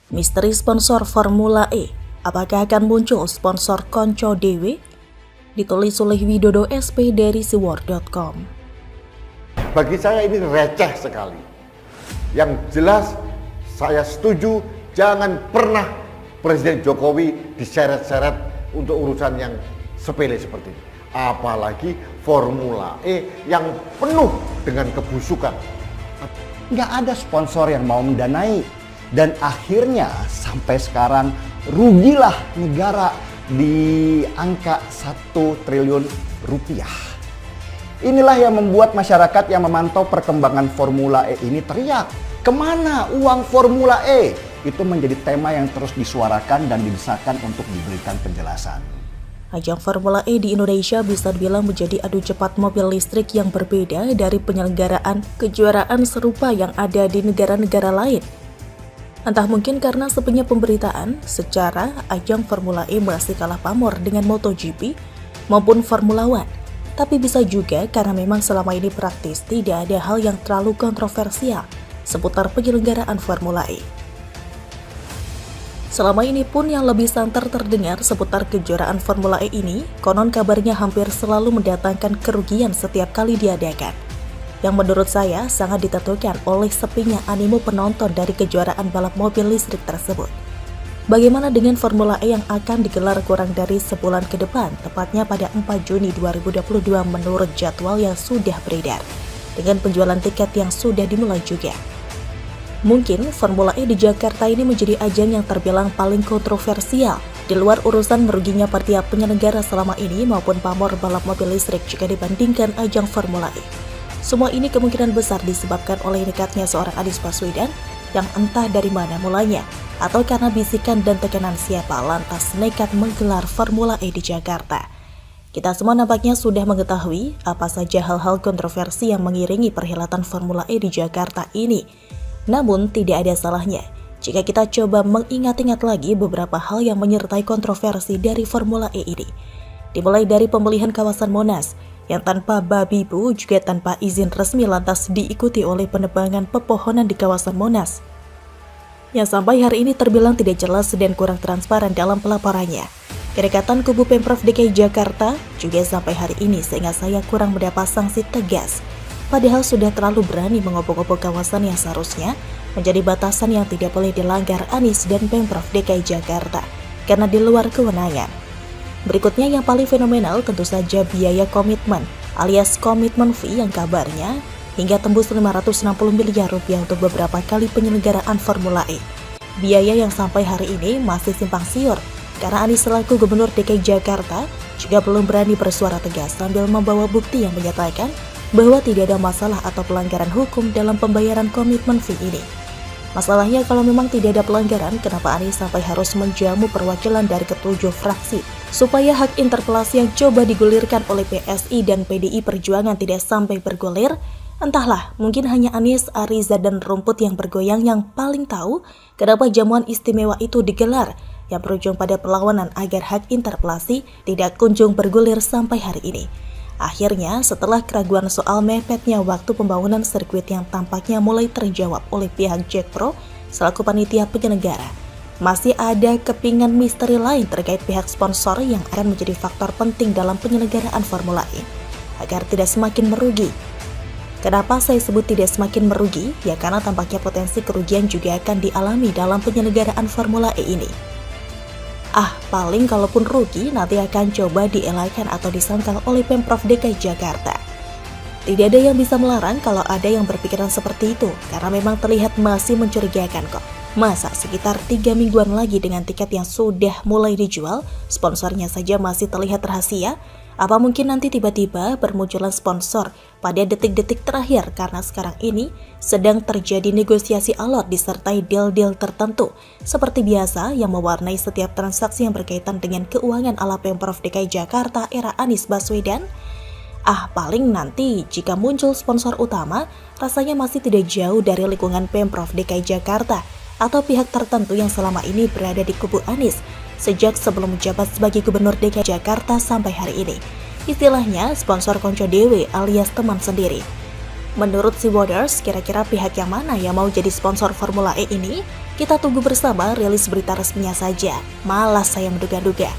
Misteri sponsor Formula E, apakah akan muncul sponsor Konco Dewe? Ditulis oleh Widodo SP dari siwar.com. Bagi saya ini receh sekali. Yang jelas saya setuju jangan pernah Presiden Jokowi diseret-seret untuk urusan yang sepele seperti ini. Apalagi Formula E yang penuh dengan kebusukan. Nggak ada sponsor yang mau mendanai. Dan akhirnya sampai sekarang rugilah negara di angka 1 triliun rupiah. Inilah yang membuat masyarakat yang memantau perkembangan Formula E ini teriak, kemana uang Formula E? Itu menjadi tema yang terus disuarakan dan didesakan untuk diberikan penjelasan. Ajang Formula E di Indonesia bisa dibilang menjadi adu cepat mobil listrik yang berbeda dari penyelenggaraan kejuaraan serupa yang ada di negara-negara lain. Entah mungkin karena sepinya pemberitaan, secara ajang Formula E masih kalah pamor dengan MotoGP maupun Formula One. Tapi bisa juga karena memang selama ini praktis tidak ada hal yang terlalu kontroversial seputar penyelenggaraan Formula E. Selama ini pun yang lebih santer terdengar seputar kejuaraan Formula E ini, konon kabarnya hampir selalu mendatangkan kerugian setiap kali diadakan. Yang menurut saya sangat ditentukan oleh sepinya animo penonton dari kejuaraan balap mobil listrik tersebut. Bagaimana dengan Formula E yang akan digelar kurang dari sebulan ke depan, tepatnya pada 4 Juni 2022 menurut jadwal yang sudah beredar, dengan penjualan tiket yang sudah dimulai juga. Mungkin Formula E di Jakarta ini menjadi ajang yang terbilang paling kontroversial, di luar urusan meruginya tiap penyelenggara selama ini maupun pamor balap mobil listrik jika dibandingkan ajang Formula E. Semua ini kemungkinan besar disebabkan oleh nekatnya seorang Anies Baswedan yang entah dari mana mulanya, atau karena bisikan dan tekanan siapa lantas nekat menggelar Formula E di Jakarta. Kita semua nampaknya sudah mengetahui apa saja hal-hal kontroversi yang mengiringi perhelatan Formula E di Jakarta ini. Namun tidak ada salahnya jika kita coba mengingat-ingat lagi beberapa hal yang menyertai kontroversi dari Formula E ini. Dimulai dari pembelian kawasan Monas, yang tanpa babi bu juga tanpa izin resmi lantas diikuti oleh penebangan pepohonan di kawasan Monas, yang sampai hari ini terbilang tidak jelas dan kurang transparan dalam pelaporannya. Kedekatan kubu Pemprov DKI Jakarta juga sampai hari ini seingat saya kurang mendapat sanksi tegas, padahal sudah terlalu berani mengobok-obok kawasan yang seharusnya menjadi batasan yang tidak boleh dilanggar Anies dan Pemprov DKI Jakarta karena di luar kewenangan. Berikutnya yang paling fenomenal tentu saja biaya komitmen alias komitmen fee yang kabarnya hingga tembus 560 miliar rupiah untuk beberapa kali penyelenggaraan Formula E. Biaya yang sampai hari ini masih simpang siur karena Anies selaku Gubernur DKI Jakarta juga belum berani bersuara tegas sambil membawa bukti yang menyatakan bahwa tidak ada masalah atau pelanggaran hukum dalam pembayaran komitmen fee ini. Masalahnya kalau memang tidak ada pelanggaran, kenapa Anies sampai harus menjamu perwakilan dari ketujuh fraksi supaya hak interpelasi yang coba digulirkan oleh PSI dan PDI Perjuangan tidak sampai bergulir? Entahlah, mungkin hanya Anies, Ariza, dan rumput yang bergoyang yang paling tahu kenapa jamuan istimewa itu digelar, yang berujung pada perlawanan agar hak interpelasi tidak kunjung bergulir sampai hari ini. Akhirnya, setelah keraguan soal mepetnya waktu pembangunan sirkuit yang tampaknya mulai terjawab oleh pihak Jack Pro selaku panitia penyelenggara, masih ada kepingan misteri lain terkait pihak sponsor yang akan menjadi faktor penting dalam penyelenggaraan Formula E agar tidak semakin merugi. Kenapa saya sebut tidak semakin merugi? Ya karena tampaknya potensi kerugian juga akan dialami dalam penyelenggaraan Formula E ini. Paling kalaupun rugi nanti akan coba dielakkan atau disangkal oleh Pemprov DKI Jakarta. Tidak ada yang bisa melarang kalau ada yang berpikiran seperti itu, karena memang terlihat masih mencurigakan kok. Masa sekitar 3 mingguan lagi dengan tiket yang sudah mulai dijual, sponsornya saja masih terlihat rahasia? Apa mungkin nanti tiba-tiba bermunculan sponsor pada detik-detik terakhir karena sekarang ini sedang terjadi negosiasi alot disertai deal-deal tertentu seperti biasa yang mewarnai setiap transaksi yang berkaitan dengan keuangan ala Pemprov DKI Jakarta era Anies Baswedan? Paling nanti jika muncul sponsor utama rasanya masih tidak jauh dari lingkungan Pemprov DKI Jakarta atau pihak tertentu yang selama ini berada di kubu Anies sejak sebelum menjabat sebagai Gubernur DKI Jakarta sampai hari ini. Istilahnya sponsor Konco Dewe alias teman sendiri. Menurut si Waters, kira-kira pihak yang mana yang mau jadi sponsor Formula E ini? Kita tunggu bersama rilis berita resminya saja. Malas saya menduga-duga.